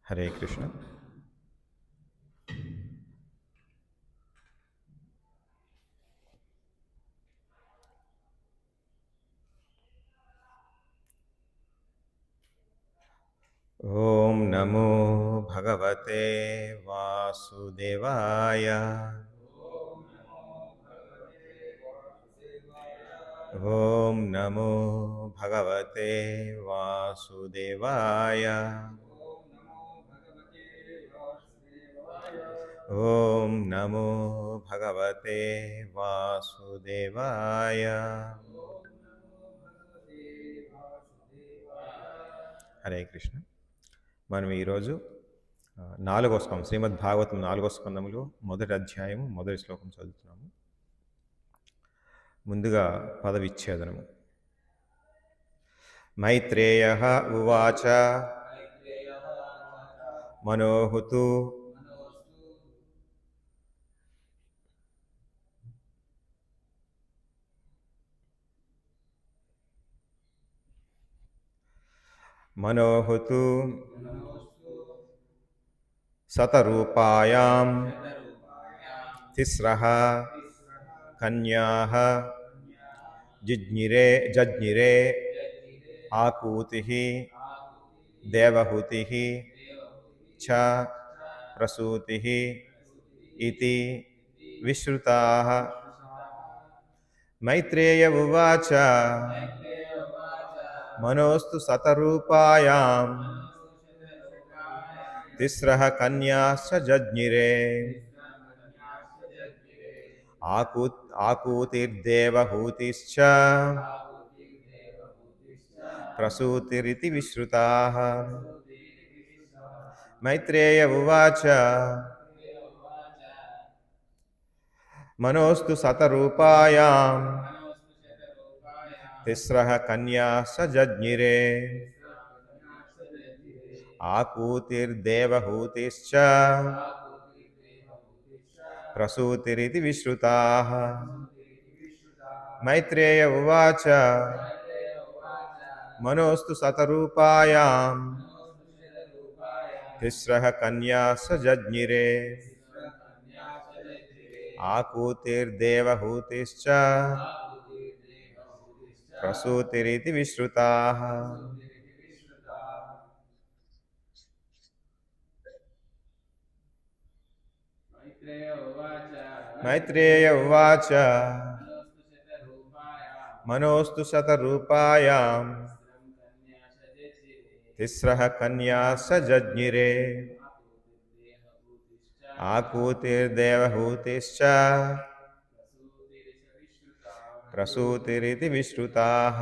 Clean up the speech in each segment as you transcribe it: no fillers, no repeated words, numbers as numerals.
హరే కృష్ణ. ఓం నమో భగవతే వాసుదేవాయ. ఓం నమో భగవతే వాసుదేవాయ. ఓం నమో భగవతే వాసుదేవాయ. హరే కృష్ణ. మనం ఈరోజు 4వ స్కందం శ్రీమద్ భాగవతం 4వ స్కందములో మొదటి అధ్యాయము మొదటి శ్లోకం చదువుతున్నాము. ముందుగా పదవిచ్ఛేదనము. మైత్రేయః ఉవాచ మనోహుతు మనోహుతు సతరూపాయాం తిస్రః కన్యాః జజ్ఞిరే ఆకూతిః దేవహూతిః చ ప్రసూతిః ఇతి విశ్రుతాః. మైత్రేయ ఉవాచ మనోస్తు సతరూపాయాం తిస్రః కన్యాశ్చ జజ్ఞిరే ఆకూతిర్దేవహూతిశ్చ ప్రసూతిరితి విశ్రుతాః. మైత్రేయ ఉవాచ మనోస్తు సతరూపాయాం తిస్రః కన్యాశ్చ జజ్ఞిరే ఆకూతిర్దేవహూతిశ్చ ప్రసూతిరితి విశ్రుతాః. మైత్రేయ ఉవాచ మనోస్తు సతరూపాయాం తిస్రః కన్యాశ్చ జజ్ఞిరే ఆకూతిర్దేవహూతిశ్చ ప్రసూతిరితి విశ్రుతాః. మైత్రేయ ఉవాచ మనోస్తు శతరూపాయాం తిస్రః కన్యాశ్చ జజ్ఞిరే ఆకూతిర్దేవహూతిశ్చ ప్రసూతిరితి విశ్రుతాః.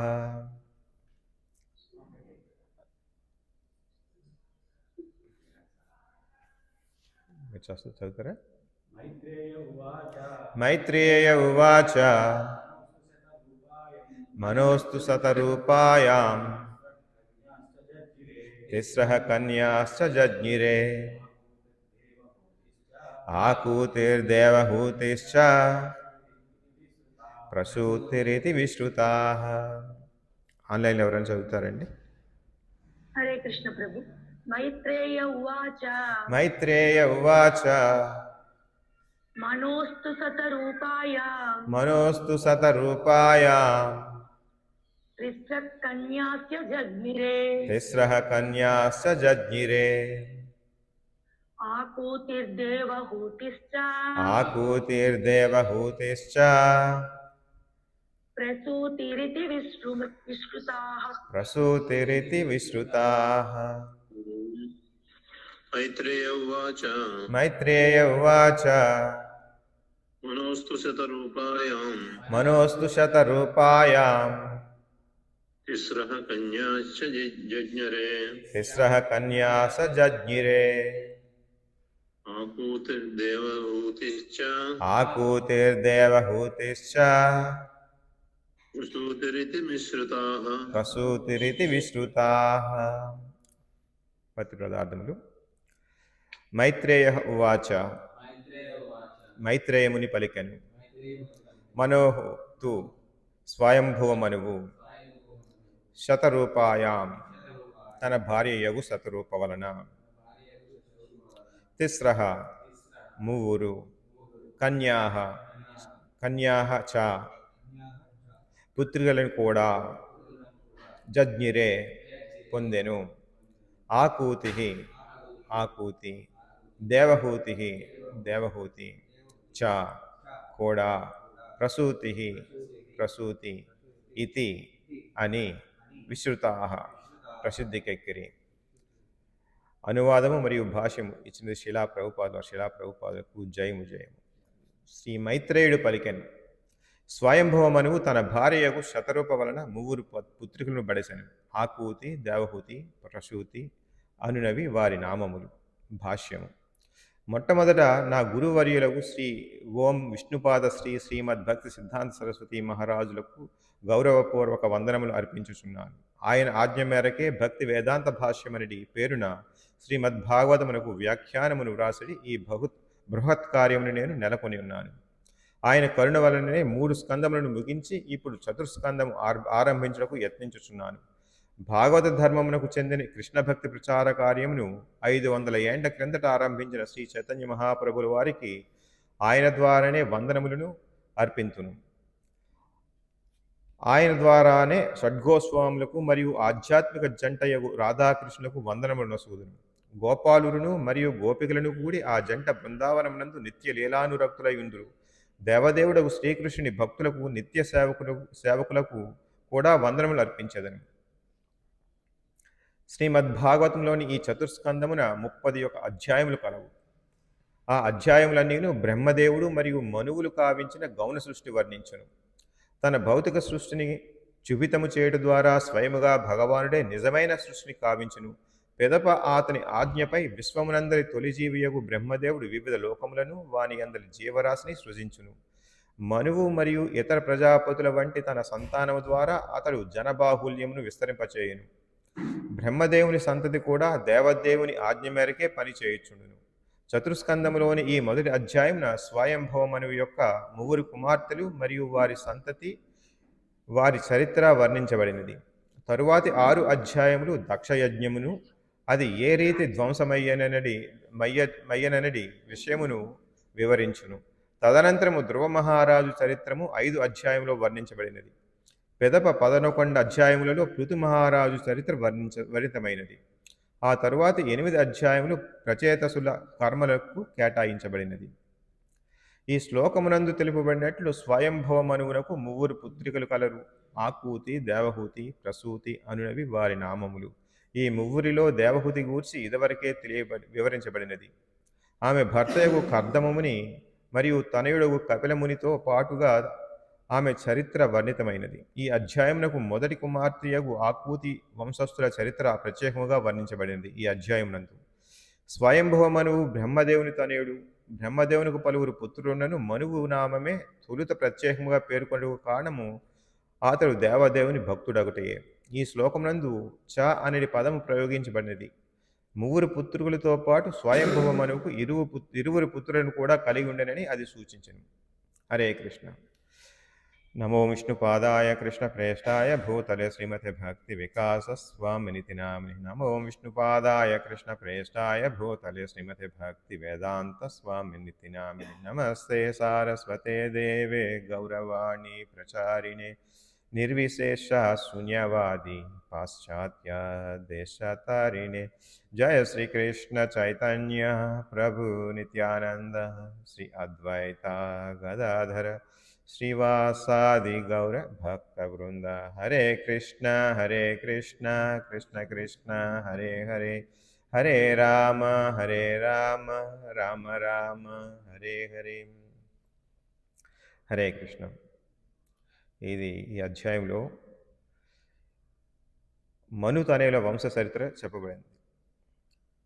చదువుతారా? మైత్రేయ ఉవాచ మనోస్తు శతరూపాయాం తిస్రః కన్యాశ్చ జజ్ఞిరే ఆకూతిర్దేవహూతిశ్చ ప్రసూతిరితి విశ్రుతాః. ఆన్లైన్లో ఎవరైనా చదువుతారండి? హరే కృష్ణ ప్రభు. మైత్రేయ ఉవాచ మైత్రేయ ఉవాచ మనోస్తు సతరూపాయాం తిస్రః కన్యాస్య జజ్ఞిరే తిస్రః కన్యాశ్చ జజ్ఞిరే ఆకూతిర్దేవహూతిశ్చ ప్రసూతిరితి విశ్రుతాః. మైత్రేయ ఉవాచ మనోస్తు శతరూపాయాం తిస్రః కన్యాశ్చ జజ్ఞిరే ఆకూతిర్దేవహూతిశ్చ ప్రసూతిరితి విశ్రుతాః. ప్రతిపదార్థములు. మైత్రేయ ఉవాచ మైత్రేయముని పలికెను. మనోహు స్వయంభువమనువు శతరూపాయాం తన భార్య యగు శతరూప వలన తిస్రః మువ్వురు, కన్యాః కన్యాః చ పుత్రికలను కూడా, జజ్ఞిరే పొందెను, ఆకూతి ఆకూతి, దేవహూతి దేవహూతి చ కూడా, ప్రసూతి ప్రసూతి ఇతి అని విశ్రుతాః ప్రసిద్ధికెక్కిరి. అనువాదము మరియు భాష్యము ఇచ్చినది శిలా ప్రభుపాదులకు జయము జయము. శ్రీ మైత్రేయుడు పలికెను, స్వయంభవ మనువు తన భార్యకు శతరూప వలన ముగ్గురు పుత్రికలను బడెసెను. ఆకూతి, దేవహూతి, ప్రసూతి అనునవి వారి నామములు. భాష్యము. మొట్టమొదట నా గురువర్యులకు శ్రీ ఓం విష్ణుపాద శ్రీ శ్రీమద్భక్తి సిద్ధాంత సరస్వతి మహారాజులకు గౌరవపూర్వక వందనములు అర్పించుచున్నాను. ఆయన ఆజ్ఞ మేరకే భక్తి వేదాంత భాష్యమనడి పేరున శ్రీమద్భాగవతమునకు వ్యాఖ్యానమును వ్రాసడి ఈ బృహత్ కార్యమును నేను నెలకొని ఉన్నాను. ఆయన కరుణ వలననే 3 స్కందములను ముగించి ఇప్పుడు చతుర్స్కందము ఆరంభించుటకు యత్నించుచున్నాను. భాగవత ధర్మమునకు చెందిన కృష్ణ భక్తి ప్రచార కార్యమును 500 ఏండ్ల క్రిందట ఆరంభించిన శ్రీ చైతన్య మహాప్రభుల వారికి ఆయన ద్వారానే వందనములను అర్పింతును. ఆయన ద్వారానే షడ్గోస్వాములకు మరియు ఆధ్యాత్మిక జంటయగు రాధాకృష్ణులకు వందనములు నొసగుదును. గోపాలురును మరియు గోపికలను కూడి ఆ జంట బృందావనమునందు నిత్య లీలానురక్తులై ఉందురు. దేవదేవుడకు శ్రీకృష్ణుని భక్తులకు నిత్య సేవకులకు కూడా వందనములు అర్పించెదను. శ్రీమద్భాగవతంలోని ఈ చతుర్స్కందమున 31 అధ్యాయములు కలవు. ఆ అధ్యాయములన్నీను బ్రహ్మదేవుడు మరియు మనువులు కావించిన గౌణ సృష్టి వర్ణించును. తన భౌతిక సృష్టిని చుభితము చేయడం ద్వారా స్వయముగా భగవానుడే నిజమైన సృష్టిని కావించును. పెదప అతని ఆజ్ఞపై విశ్వమునందరి తొలిజీవియగు బ్రహ్మదేవుడు వివిధ లోకములను వాని అందరి జీవరాశిని సృజించును. మనువు మరియు ఇతర ప్రజాపతుల వంటి తన సంతానము ద్వారా అతడు జనబాహుల్యమును విస్తరింపచేయును. బ్రహ్మదేవుని సంతతి కూడా దేవదేవుని ఆజ్ఞ మేరకే పనిచేయుచుండును. చతుర్స్కందములోని ఈ మొదటి అధ్యాయమున స్వయంభవ మనువు యొక్క 3 కుమార్తెలు మరియు వారి సంతతి వారి చరిత్ర వర్ణించబడినది. తరువాతి 6 అధ్యాయములు దక్షయజ్ఞమును అది ఏ రీతి ధ్వంసమయ్యననడి విషయమును వివరించును. తదనంతరము ధ్రువ మహారాజు చరిత్రము 5 అధ్యాయములో వర్ణించబడినది. పెదప 11 అధ్యాయములలో పృథు మహారాజు చరిత్ర వర్ణితమైనది. ఆ తరువాత 8 అధ్యాయములు ప్రచేతసుల కర్మలకు కేటాయించబడినది. ఈ శ్లోకమునందు తెలుపబడినట్లు స్వయంభవ మనువునకు 3 పుత్రికలు కలరు. ఆకూతి, దేవహూతి, ప్రసూతి అనునవి వారి నామములు. ఈ 3లో దేవహూతి గూర్చి ఇదివరకే వివరించబడినది. ఆమె భర్తయగు కర్దమముని మరియు తనయుడగు కపిలమునితో పాటుగా ఆమె చరిత్ర వర్ణితమైనది. ఈ అధ్యాయమునకు మొదటి కుమార్తెయగు ఆకూతి వంశస్థుల చరిత్ర ప్రత్యేకముగా వర్ణించబడినది. ఈ అధ్యాయమునందు స్వయంభవ మనువు బ్రహ్మదేవుని తనయుడు. బ్రహ్మదేవునికి పలువురు పుత్రులను మనువు నామమే తొలుత ప్రత్యేకముగా పేర్కొనే కారణము అతడు దేవదేవుని భక్తుడగుటయే. ఈ శ్లోకమునందు చ అనే పదము ప్రయోగించబడినది. 3 పుత్రులతో పాటు స్వయంభవ మనువుకు ఇరువురు పుత్రులను కూడా కలిగి ఉండనని అది సూచించను. హరే కృష్ణ. నమో విష్ణుపాదాయ కృష్ణ ప్రేష్టాయ భూతలే శ్రీమతే భక్తి వికాస స్వామినితి నామిని. నమో విష్ణుపాదాయ కృష్ణ ప్రేష్టాయ భూతలే శ్రీమతే భక్తి వేదాంత స్వామినితి నామిని. నమస్తే సారస్వతే దేవే గౌరవాణి ప్రచారిణే నిర్విశేష శూన్యవాది పాశ్చాత్య దేశతారిణే. జయ శ్రీకృష్ణ చైతన్య ప్రభు నిత్యానంద శ్రీ అద్వైత గదాధర శ్రీవాసాది గౌర భక్త వృంద. హరే కృష్ణ కృష్ణ కృష్ణ హరే హరే, హరే రామ రామ రామ హరే హరే. హరే కృష్ణ. ఈ అధ్యాయంలో మనుతనయుల వంశ చరిత్ర చెప్పబడింది.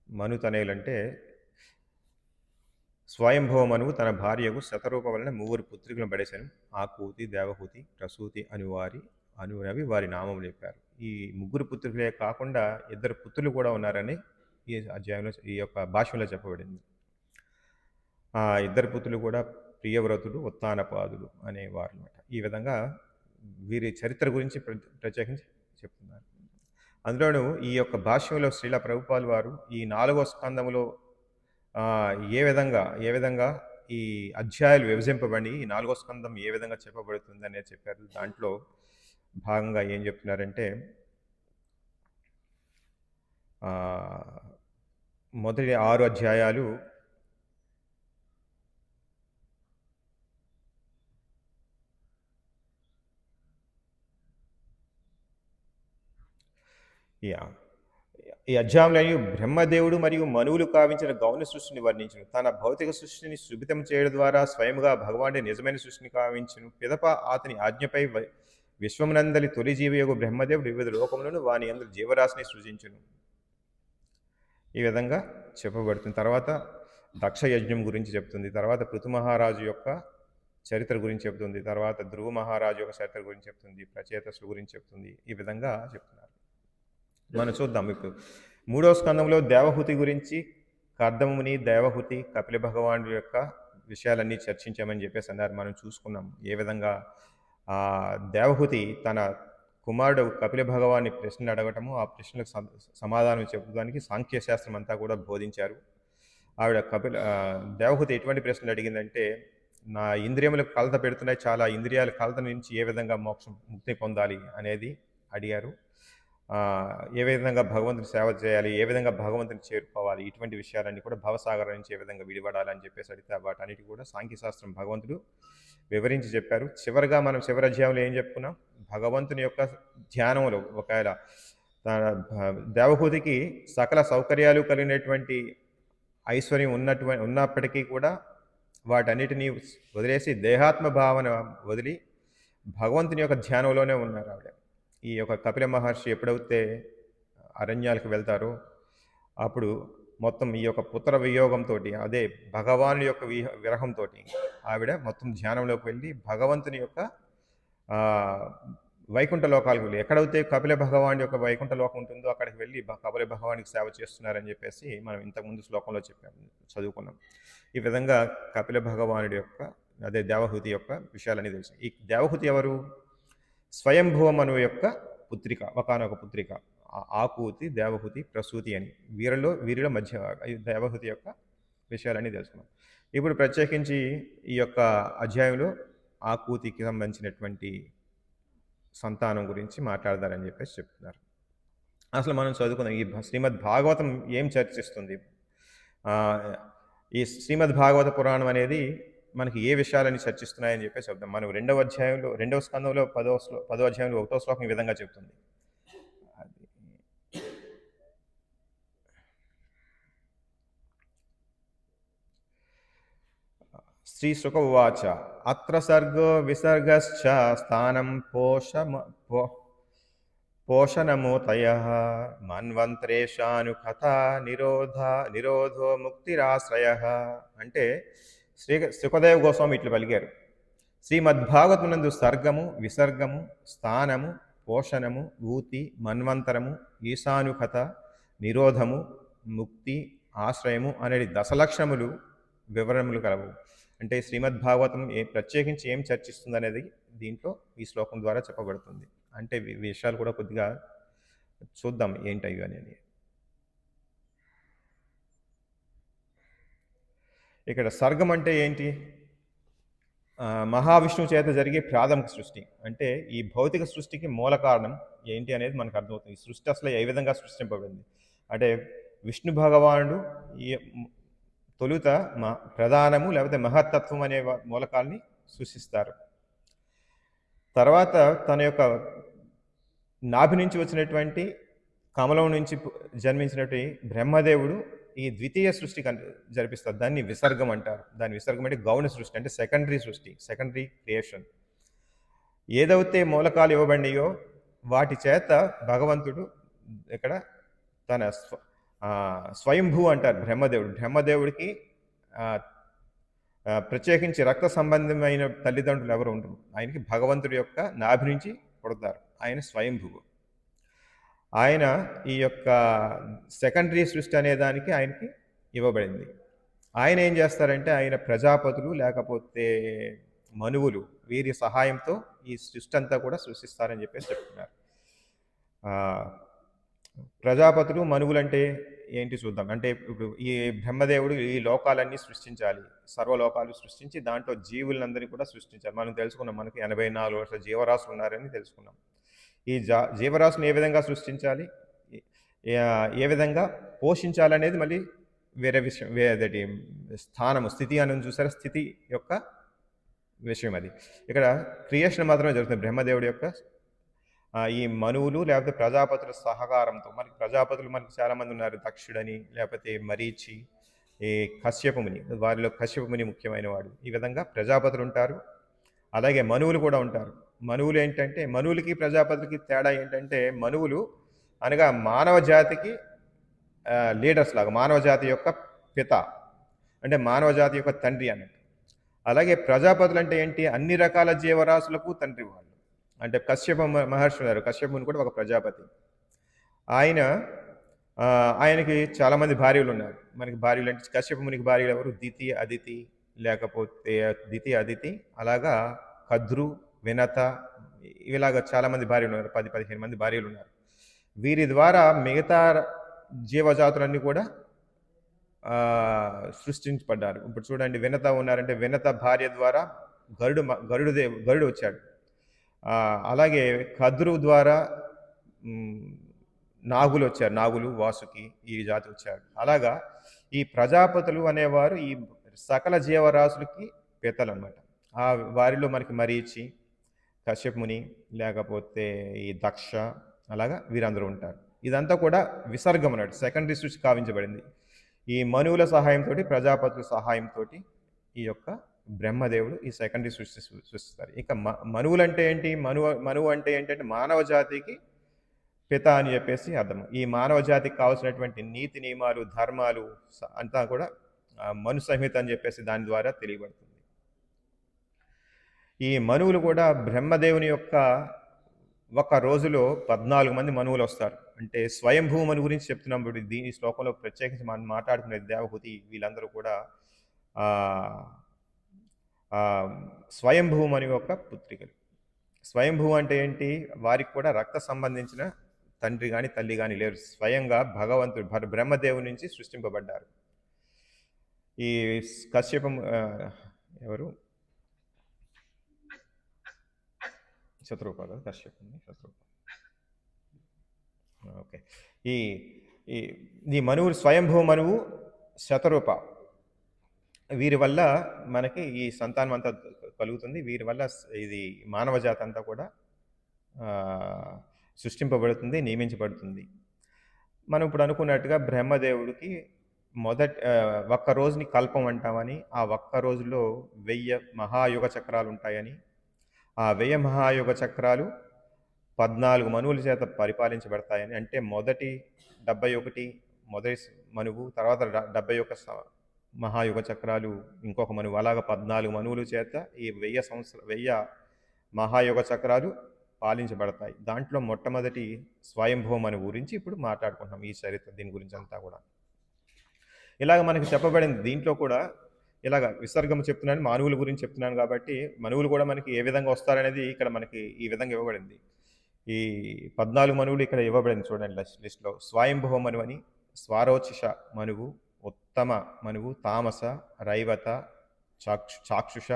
మనుతనయులంటే స్వయంభవ మనువు తన భార్యకు శతరూప వలన 3 పుత్రికలను పడేశాను. ఆకూతి, దేవహూతి, ప్రసూతి అనునవి వారి నామములు చెప్పారు. ఈ 3 పుత్రికలే కాకుండా 2 పుత్రులు కూడా ఉన్నారని ఈ అధ్యాయంలో ఈ యొక్క భాష్యంలో చెప్పబడింది. ఆ 2 పుత్రులు కూడా ప్రియవ్రతుడు, ఉత్తానపాదుడు అనేవారు అన్నమాట. ఈ విధంగా వీరి చరిత్ర గురించి ప్రత్యేకించి చెప్తున్నారు. అందులోనూ ఈ యొక్క భాష్యంలో శ్రీల ప్రభుపాల్ వారు ఈ 4వ స్కందములో ఏ విధంగా ఈ అధ్యాయాలు విభజింపబడి ఈ 4వ స్కందం ఏ విధంగా చెప్పబడుతుంది అనేది చెప్పారు. దాంట్లో భాగంగా ఏం చెప్తున్నారంటే మొదటి 6 అధ్యాయాలు ఈ అధ్యాయంలో బ్రహ్మదేవుడు మరియు మనువులు కావించిన గౌణ సృష్టిని వర్ణించును. తన భౌతిక సృష్టిని సుభితం చేయడం ద్వారా స్వయంగా భగవానుడి నిజమైన సృష్టిని కావించును. పిదప అతని ఆజ్ఞపై విశ్వమునందలి తొలి జీవియగు బ్రహ్మదేవుడు వివిధ లోకములను వాని అందరి జీవరాశిని సృజించును. ఈ విధంగా చెప్పబడుతుంది. తర్వాత దక్ష యజ్ఞం గురించి చెప్తుంది. తర్వాత పృథు మహారాజు యొక్క చరిత్ర గురించి చెప్తుంది. తర్వాత ధ్రువ మహారాజు యొక్క చరిత్ర గురించి చెప్తుంది. ప్రచేతసుల గురించి చెప్తుంది. ఈ విధంగా చెప్తున్నారు. మనం చూద్దాం. ఇప్పుడు 3వ స్కందంలో దేవహూతి గురించి కర్దముని, దేవహూతి, కపిల భగవానుడి యొక్క విషయాలన్నీ చర్చించామని చెప్పేసి అన్నారు. మనం చూసుకున్నాం ఏ విధంగా దేవహూతి తన కుమారుడు కపిల భగవాన్ని ప్రశ్నలు అడగటము, ఆ ప్రశ్నలకు సమాధానం చెప్పడానికి సాంఖ్యశాస్త్రం అంతా కూడా బోధించారు. ఆవిడ దేవహూతి ఎటువంటి ప్రశ్నలు అడిగిందంటే, నా ఇంద్రియములకు కలత పెడుతున్నాయి, చాలా ఇంద్రియాల కలత నుంచి ఏ విధంగా ముక్తి పొందాలి అనేది అడిగారు. ఏ విధంగా భగవంతుని సేవ చేయాలి, ఏ విధంగా భగవంతుని చేరుకోవాలి, ఇటువంటి విషయాలన్నీ కూడా భవసాగరం నుంచి ఏ విధంగా విడిపడాలి అని చెప్పేసి అడిగితే వాటన్నిటి కూడా సాంఖ్యశాస్త్రం భగవంతుడు వివరించి చెప్పారు. చివరిగా మనం చివరి అధ్యాయంలో ఏం చెప్పుకున్నాం? భగవంతుని యొక్క ధ్యానంలో ఒకవేళ దేవహూతికి సకల సౌకర్యాలు కలిగినటువంటి ఐశ్వర్యం ఉన్నప్పటికీ కూడా వాటన్నిటినీ వదిలేసి దేహాత్మ భావన వదిలి భగవంతుని యొక్క ధ్యానంలోనే ఉన్నారు ఆవిడ. ఈ యొక్క కపిల మహర్షి ఎప్పుడైతే అరణ్యాలకు వెళ్తారో అప్పుడు మొత్తం ఈ యొక్క పుత్ర వియోగంతో, అదే భగవాను యొక్క విరహంతో ఆవిడ మొత్తం ధ్యానంలోకి వెళ్ళి భగవంతుని యొక్క వైకుంఠ లోకాలకు వెళ్ళి, ఎక్కడైతే కపిల భగవాన్ యొక్క వైకుంఠ లోకం ఉంటుందో అక్కడికి వెళ్ళి కపిల భగవానికి సేవ చేస్తున్నారని చెప్పేసి మనం ఇంతకుముందు శ్లోకంలో చదువుకున్నాం. ఈ విధంగా కపిల భగవానుడి యొక్క, అదే దేవహూతి యొక్క విషయాలన్నీ తెలుసు. ఈ దేవహూతి ఎవరు? స్వయంభువ మనువు యొక్క పుత్రిక, ఒకనొక పుత్రిక. ఆకూతి, దేవహూతి, ప్రసూతి అని వీరిలో మధ్య దేవహూతి యొక్క విషయాలన్నీ తెలుసుకున్నాం. ఇప్పుడు ప్రత్యేకించి ఈ యొక్క అధ్యాయంలో ఆకూతికి సంబంధించినటువంటి సంతానం గురించి మాట్లాడతారని చెప్పేసి చెప్తున్నారు. అసలు మనం చదువుకున్నాం ఈ శ్రీమద్ భాగవతం ఏం చర్చిస్తుంది. ఈ శ్రీమద్ భాగవత పురాణం అనేది మనకి ఏ విషయాలని చర్చిస్తున్నాయని చెప్పేసి చెప్తాం. మనం 2వ స్కందంలో 10వ అధ్యాయంలో 1వ శ్లోకం ఈ విధంగా చెప్తుంది. శ్రీ శుక ఉవాచ అత్ర సర్గో విసర్గశ్చ స్థానం పోషణమూతయః మన్వంతరేషాను కథా నిరోధో ముక్తిరాశ్రయః. అంటే శుకదేవ గోస్వామి ఇట్లు పలికారు. శ్రీమద్భాగవతమునందు సర్గము, విసర్గము, స్థానము, పోషణము, ఊతి, మన్వంతరము, ఈశానుకథ, నిరోధము, ముక్తి, ఆశ్రయము అనేది దశలక్షణములు వివరణములు కలవు. అంటే శ్రీమద్భాగవతం ప్రత్యేకించి ఏం చర్చిస్తుంది అనేది దీంట్లో ఈ శ్లోకం ద్వారా చెప్పబడుతుంది. అంటే విషయాలు కూడా కొద్దిగా చూద్దాం ఏంటవి అనేది. ఇక్కడ సర్గం అంటే ఏంటి? మహావిష్ణువు చేత జరిగే ప్రాథమిక సృష్టి. అంటే ఈ భౌతిక సృష్టికి మూల కారణం ఏంటి అనేది మనకు అర్థమవుతుంది. ఈ సృష్టి అసలు ఏ విధంగా సృష్టింపబడింది అంటే విష్ణు భగవానుడు ఈ తొలుత ప్రధానము లేకపోతే మహత్తత్వం అనే మూలకాల్ని సృష్టిస్తారు. తర్వాత తన యొక్క నాభి నుంచి వచ్చినటువంటి కమలం నుంచి జన్మించినటువంటి బ్రహ్మదేవుడు ఈ ద్వితీయ సృష్టి జరిపిస్తారు. దాన్ని విసర్గం అంటారు. దాని విసర్గం అంటే గౌణ సృష్టి, అంటే సెకండరీ సృష్టి, సెకండరీ క్రియేషన్. ఏదైతే మూలకాలు ఇవ్వబడినాయో వాటి చేత భగవంతుడు ఇక్కడ తన స్వయంభూ అంటారు బ్రహ్మదేవుడికి ప్రత్యేకించి రక్త సంబంధమైన తల్లిదండ్రులు ఎవరు ఉండరు. ఆయనకి భగవంతుడి యొక్క నాభి నుంచి పుడతారు. ఆయన స్వయంభువు. ఆయన ఈ యొక్క సెకండరీ సృష్టి అనే దానికి ఆయనకి ఇవ్వబడింది. ఆయన ఏం చేస్తారంటే ఆయన ప్రజాపతులు లేకపోతే మనువులు వీరి సహాయంతో ఈ సృష్టి అంతా కూడా సృష్టిస్తారని చెప్పేసి చెప్తున్నారు. ప్రజాపతులు, మనువులు అంటే ఏంటి చూద్దాం. అంటే ఇప్పుడు ఈ బ్రహ్మదేవుడు ఈ లోకాలన్నీ సృష్టించాలి. సర్వలోకాలు సృష్టించి దాంట్లో జీవులందరినీ కూడా సృష్టించాలి. మనం తెలుసుకున్నాం. మనకి 84 లక్షల జీవరాశులు ఉన్నారని తెలుసుకున్నాం. ఈ జీవరాశులను ఏ విధంగా సృష్టించాలి? ఏ విధంగా పోషించాలనేది మళ్ళీ వేరే విషయం. అదేటి స్థానము, స్థితి అని చూసారా? స్థితి యొక్క విషయం అది. ఇక్కడ క్రియేషన్ మాత్రమే జరుగుతుంది. బ్రహ్మదేవుడి యొక్క ఈ మనువులు లేకపోతే ప్రజాపతుల సహకారంతో, మనకి ప్రజాపతులు మనకి చాలామంది ఉన్నారు. దక్షుడని, లేకపోతే మరీచి, ఈ కశ్యపముని, వారిలో కశ్యపముని ముఖ్యమైన వాడు. ఈ విధంగా ప్రజాపతులు ఉంటారు. అలాగే మనువులు కూడా ఉంటారు. మనువులు ఏంటంటే, మనువులకి ప్రజాపతులకి తేడా ఏంటంటే, మనువులు అనగా మానవ జాతికి లీడర్స్ లాగా, మానవ జాతి యొక్క పిత, అంటే మానవ జాతి యొక్క తండ్రి అన్నట్టు. అలాగే ప్రజాపతులు అంటే ఏంటి? అన్ని రకాల జీవరాశులకు తండ్రి వాళ్ళు. అంటే కశ్యప మహర్షి ఉన్నారు. కశ్యపుని కూడా ఒక ప్రజాపతి. ఆయనకి చాలామంది భార్యలు ఉన్నారు. మనకి భార్యలు అంటే కశ్యపమునికి భార్యలు ఎవరు? దితి, అదితి, లేకపోతే దితి, అదితి, అలాగా కద్రు, వినత, ఇలాగా చాలామంది భార్యలు ఉన్నారు. 10-15 మంది భార్యలు ఉన్నారు. వీరి ద్వారా మిగతా జీవజాతులన్నీ కూడా సృష్టించబడ్డారు. ఇప్పుడు చూడండి, వినత ఉన్నారంటే వినత భార్య ద్వారా గరుడు వచ్చాడు. అలాగే కద్రు ద్వారా నాగులు వచ్చారు. నాగులు, వాసుకి, ఈ జాతి వచ్చారు. అలాగా ఈ ప్రజాపతులు అనేవారు ఈ సకల జీవరాశులకి పెద్దలు అన్నమాట. వారిలో మనకి మరీచి, కశ్యపుని, లేకపోతే ఈ దక్ష, అలాగా వీరందరూ ఉంటారు. ఇదంతా కూడా విసర్గం అన్నట్టు, సెకండరీ సృష్టి కావించబడింది. ఈ మనువుల సహాయంతో, ప్రజాపతుల సహాయంతో ఈ యొక్క బ్రహ్మదేవుడు ఈ సెకండరీ సృష్టిస్తారు. ఇక మనువులు అంటే ఏంటి? మనువు అంటే ఏంటంటే మానవ జాతికి పిత అని చెప్పేసి అర్థం. ఈ మానవ జాతికి కావాల్సినటువంటి నీతి నియమాలు, ధర్మాలు అంతా కూడా మను సంహిత అని చెప్పేసి దాని ద్వారా తెలియబడుతుంది. ఈ మనువులు కూడా బ్రహ్మదేవుని యొక్క ఒక రోజులో 14 మంది మనువులు వస్తారు. అంటే స్వయంభూ మను గురించి చెప్తున్నాం. దీని శ్లోకంలో ప్రత్యేకించి మనం మాట్లాడుకునే దేవహూతి, వీళ్ళందరూ కూడా స్వయంభూ మను యొక్క పుత్రికలు. స్వయంభూ అంటే ఏంటి? వారికి కూడా రక్త సంబంధించిన తండ్రి కానీ తల్లి కానీ లేరు. స్వయంగా భగవంతుడు బ్రహ్మదేవుని నుంచి సృష్టింపబడ్డారు. ఈ కశ్యపం ఎవరు? శత్రుప కదా, కశ్యపుని శత్రుప. ఓకే. ఈ మనువులు, స్వయంభూ మనువు, శతరూప, వీరి వల్ల మనకి ఈ సంతానం అంతా కలుగుతుంది. వీరి వల్ల ఇది మానవ జాతి అంతా కూడా సృష్టింపబడుతుంది, నియమించబడుతుంది. మనం ఇప్పుడు అనుకున్నట్టుగా బ్రహ్మదేవుడికి ఒక్క రోజుని కల్పం అంటామని, ఆ ఒక్క రోజులో 1000 మహాయుగ చక్రాలు ఉంటాయని, ఆ 1000 మహాయుగ చక్రాలు 14 మనువుల చేత పరిపాలించబడతాయని, అంటే మొదటి 71 మొదటి మనువు, తర్వాత 71 మహాయుగ చక్రాలు ఇంకొక మనువు, అలాగా 14 మనువుల చేత ఈ 1000 మహాయుగ చక్రాలు పాలించబడతాయి. దాంట్లో మొట్టమొదటి స్వయంభవ మనువు గురించి ఇప్పుడు మాట్లాడుకుంటున్నాం. ఈ చరిత్ర, దీని గురించి అంతా కూడా ఇలాగ మనకి చెప్పబడింది. దీంట్లో కూడా ఇలాగ విసర్గం చెప్తున్నాను, మానవుల గురించి చెప్తున్నాను కాబట్టి మనువులు కూడా మనకి ఏ విధంగా వస్తారనేది ఇక్కడ మనకి ఈ విధంగా ఇవ్వబడింది. ఈ 14 మనువులు ఇక్కడ ఇవ్వబడింది చూడండి లిస్ట్లో. స్వయంభవ మనువు అని, స్వారోచిష మనువు, ఉత్తమ మనువు, తామస, రైవత, చాక్షుష,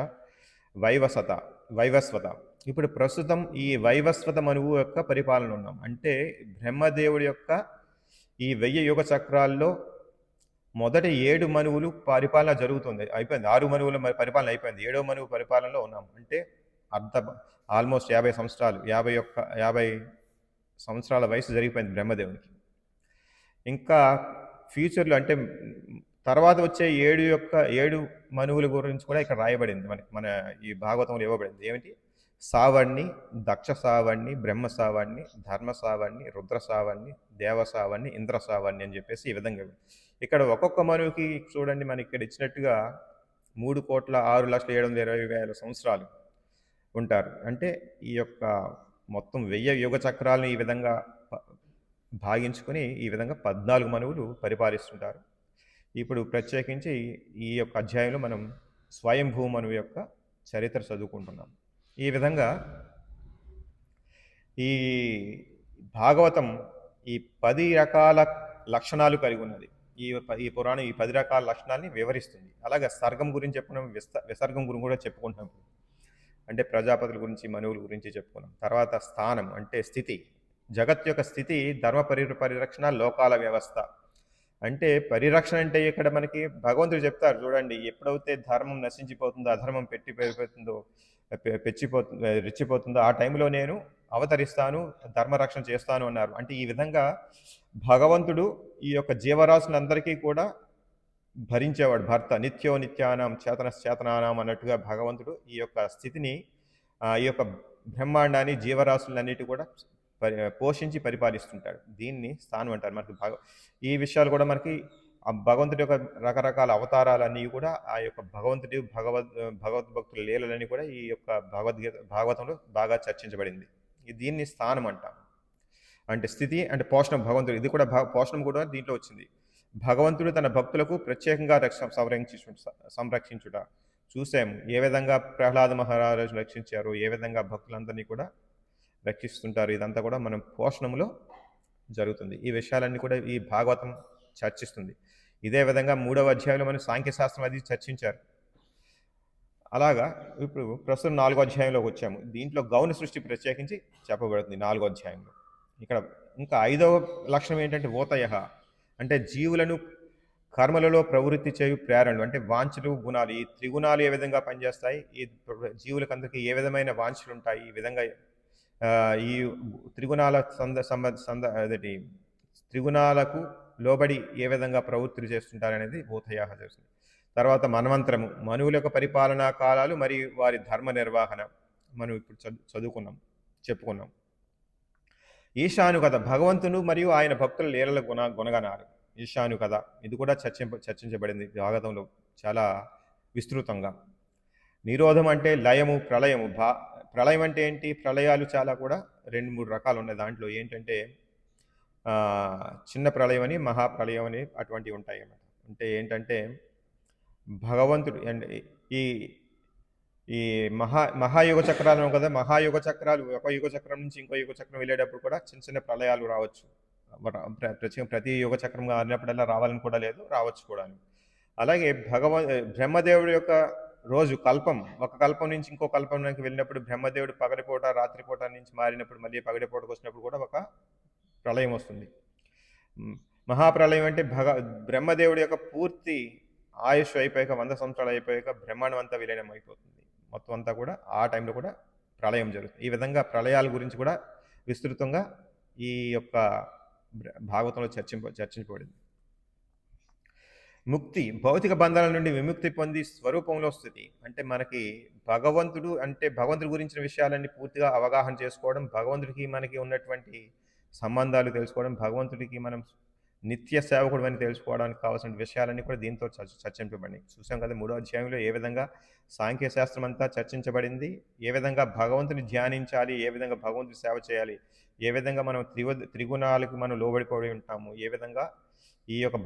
వైవస్వత. ఇప్పుడు ప్రస్తుతం ఈ వైవస్వత మనువు యొక్క పరిపాలన ఉన్నాం. అంటే బ్రహ్మదేవుడి యొక్క ఈ 1000 యుగ చక్రాల్లో మొదటి 7 మనువులు పరిపాలన జరుగుతుంది, అయిపోయింది. 6 మనువుల పరిపాలన అయిపోయింది. 7వ మనువు పరిపాలనలో ఉన్నాం. అంటే ఆల్మోస్ట్ 50 సంవత్సరాలు, 50 సంవత్సరాల వయసు జరిగిపోయింది బ్రహ్మదేవునికి. ఇంకా ఫ్యూచర్లో అంటే తర్వాత వచ్చే 7 మనువుల గురించి కూడా ఇక్కడ రాయబడింది. మన ఈ భాగవతంలో ఇవ్వబడింది. ఏమిటి? సావణ్ణి, దక్ష సావణ్ణి, బ్రహ్మ సావణ్ణి, ధర్మ సావణ్ణి, రుద్ర సావణ్ణి, దేవ సావణ్ణి, ఇంద్ర సావణ్ణి అని చెప్పేసి ఈ విధంగా ఇక్కడ ఒక్కొక్క మనువుకి చూడండి, మనకి ఇక్కడ ఇచ్చినట్టుగా 3,06,720,000 సంవత్సరాలు ఉంటారు. అంటే ఈ యొక్క మొత్తం 1000 యుగ చక్రాలను ఈ విధంగా భాగించుకొని ఈ విధంగా 14 మనువులు పరిపాలిస్తుంటారు. ఇప్పుడు ప్రత్యేకించి ఈ యొక్క అధ్యాయంలో మనం స్వయంభూ మనువు యొక్క చరిత్ర చదువుకుంటున్నాం. ఈ విధంగా ఈ భాగవతం ఈ 10 రకాల లక్షణాలు కలిగి ఉన్నది. ఈ పురాణం ఈ 10 రకాల లక్షణాలని వివరిస్తుంది. అలాగే సర్గం గురించి చెప్పుకున్నాం, విసర్గం గురించి కూడా చెప్పుకుంటున్నాం. అంటే ప్రజాపతుల గురించి, మనువుల గురించి చెప్పుకున్నాం. తర్వాత స్థానం అంటే స్థితి, జగత్ యొక్క స్థితి, ధర్మ పరిరక్షణ, లోకాల వ్యవస్థ. అంటే పరిరక్షణ అంటే ఇక్కడ మనకి భగవంతుడు చెప్తారు చూడండి, ఎప్పుడైతే ధర్మం నశించిపోతుందో, అధర్మం పెరిగిపోతుందో, రెచ్చిపోతుందో ఆ టైంలో నేను అవతరిస్తాను, ధర్మరక్షణ చేస్తాను అన్నారు. అంటే ఈ విధంగా భగవంతుడు ఈ యొక్క జీవరాశులందరికీ కూడా భరించేవాడు. భర్త నిత్యో నిత్యానాం చేతనానాం అన్నట్టుగా భగవంతుడు ఈ యొక్క స్థితిని, ఈ యొక్క బ్రహ్మాండాన్ని, జీవరాశులన్నిటి కూడా పోషించి పరిపాలిస్తుంటాడు. దీన్ని స్థానం అంటారు. మనకి ఈ విషయాలు కూడా మనకి ఆ భగవంతుడి యొక్క రకరకాల అవతారాలన్నీ కూడా ఆ యొక్క భగవంతుడి భగవద్భక్తుల లీలలన్నీ కూడా ఈ యొక్క భాగవతంలో బాగా చర్చించబడింది. దీన్ని స్థానం అంటాం. అంటే స్థితి అంటే పోషణం భగవంతుడు. ఇది కూడా పోషణం కూడా దీంట్లో వచ్చింది. భగవంతుడు తన భక్తులకు ప్రత్యేకంగా సంరక్షించుట చూసాము. ఏ విధంగా ప్రహ్లాద మహారాజు రక్షించారు, ఏ విధంగా భక్తులందరినీ కూడా రక్షిస్తుంటారు. ఇదంతా కూడా మనం పోషణంలో జరుగుతుంది. ఈ విషయాలన్నీ కూడా ఈ భాగవతం చర్చిస్తుంది. ఇదే విధంగా 3వ అధ్యాయంలో మనం సాంఖ్యశాస్త్రం అది చర్చించారు. అలాగా ఇప్పుడు ప్రస్తుతం 4వ అధ్యాయంలోకి వచ్చాము. దీంట్లో గౌణ సృష్టి ప్రత్యేకించి చెప్పబడుతుంది 4వ అధ్యాయంలో. ఇక్కడ ఇంకా 5వ లక్షణం ఏంటంటే ఓతయ అంటే జీవులను కర్మలలో ప్రవృత్తి చేయు ప్రేరణలు. అంటే వాంఛలు, గుణాలు, ఈ త్రిగుణాలు ఏ విధంగా పనిచేస్తాయి, ఈ జీవులకందరికీ ఏ విధమైన వాంఛలు ఉంటాయి, ఈ విధంగా ఈ త్రిగుణాల అదేంటి త్రిగుణాలకు లోబడి ఏ విధంగా ప్రవృత్తులు చేస్తుంటారనేది ఓతయ చేస్తుంది. తర్వాత మన్వంతరము, మనువుల యొక్క పరిపాలనా కాలాలు మరియు వారి ధర్మ నిర్వహణ మనం ఇప్పుడు చెప్పుకున్నాం. ఈశాను కథ, భగవంతుడు మరియు ఆయన భక్తుల లీలల గుణగణాలు. ఈశాను కథ ఇది కూడా చర్చించబడింది భాగవతంలో చాలా విస్తృతంగా. నిరోధం అంటే లయము, ప్రళయము. ప్రళయం అంటే ఏంటి? ప్రళయాలు చాలా కూడా 2-3 రకాలు ఉన్నాయి. దాంట్లో ఏంటంటే చిన్న ప్రళయం అని, మహాప్రళయం అని అటువంటివి ఉంటాయి అన్నమాట. అంటే ఏంటంటే భగవంతుడు అండ్ ఈ మహాయుగ చక్రాలు కదా, మహాయుగ చక్రాలు ఒక యుగ చక్రం నుంచి ఇంకో యుగ చక్రం వెళ్ళేటప్పుడు కూడా చిన్న చిన్న ప్రళయాలు రావచ్చు. ప్రతి యుగ చక్రం ఆడినప్పుడల్లా రావాలని కూడా లేదు, రావచ్చు కూడా. అలాగే బ్రహ్మదేవుడి యొక్క రోజు కల్పం, ఒక కల్పం నుంచి ఇంకో కల్పంలోకి వెళ్ళినప్పుడు బ్రహ్మదేవుడు పగటిపూట రాత్రిపూట నుంచి మారినప్పుడు మళ్ళీ పగటిపూటకు వచ్చినప్పుడు కూడా ఒక ప్రళయం వస్తుంది. మహాప్రళయం అంటే బ్రహ్మదేవుడి యొక్క పూర్తి ఆయుష్ అయిపోయాక 100 సంవత్సరాలు అయిపోయాక బ్రహ్మాండం అంతా విలీనం అయిపోతుంది. మొత్తం అంతా కూడా ఆ టైంలో కూడా ప్రళయం జరుగుతుంది. ఈ విధంగా ప్రళయాల గురించి కూడా విస్తృతంగా ఈ యొక్క భాగవతంలో చర్చించబడింది. ముక్తి, భౌతిక బంధాల నుండి విముక్తి పొంది స్వరూపంలో స్థితి. అంటే మనకి భగవంతుడి గురించిన విషయాలన్నీ పూర్తిగా అవగాహన చేసుకోవడం, భగవంతుడికి మనకి ఉన్నటువంటి సంబంధాలు తెలుసుకోవడం, భగవంతుడికి మనం నిత్య సేవకుడు అని తెలుసుకోవడానికి కావాల్సిన విషయాలన్నీ కూడా దీంతో చర్చించబడినాయి. చూసాం కదా 3వ అధ్యాయంలో ఏ విధంగా సాంఖ్యశాస్త్రం అంతా చర్చించబడింది, ఏ విధంగా భగవంతుని ధ్యానించాలి, ఏ విధంగా భగవంతుడి సేవ చేయాలి, ఏ విధంగా మనం త్రిగుణాలకు మనం లోబడిపోయి ఉంటాము, ఏ విధంగా ఈ యొక్క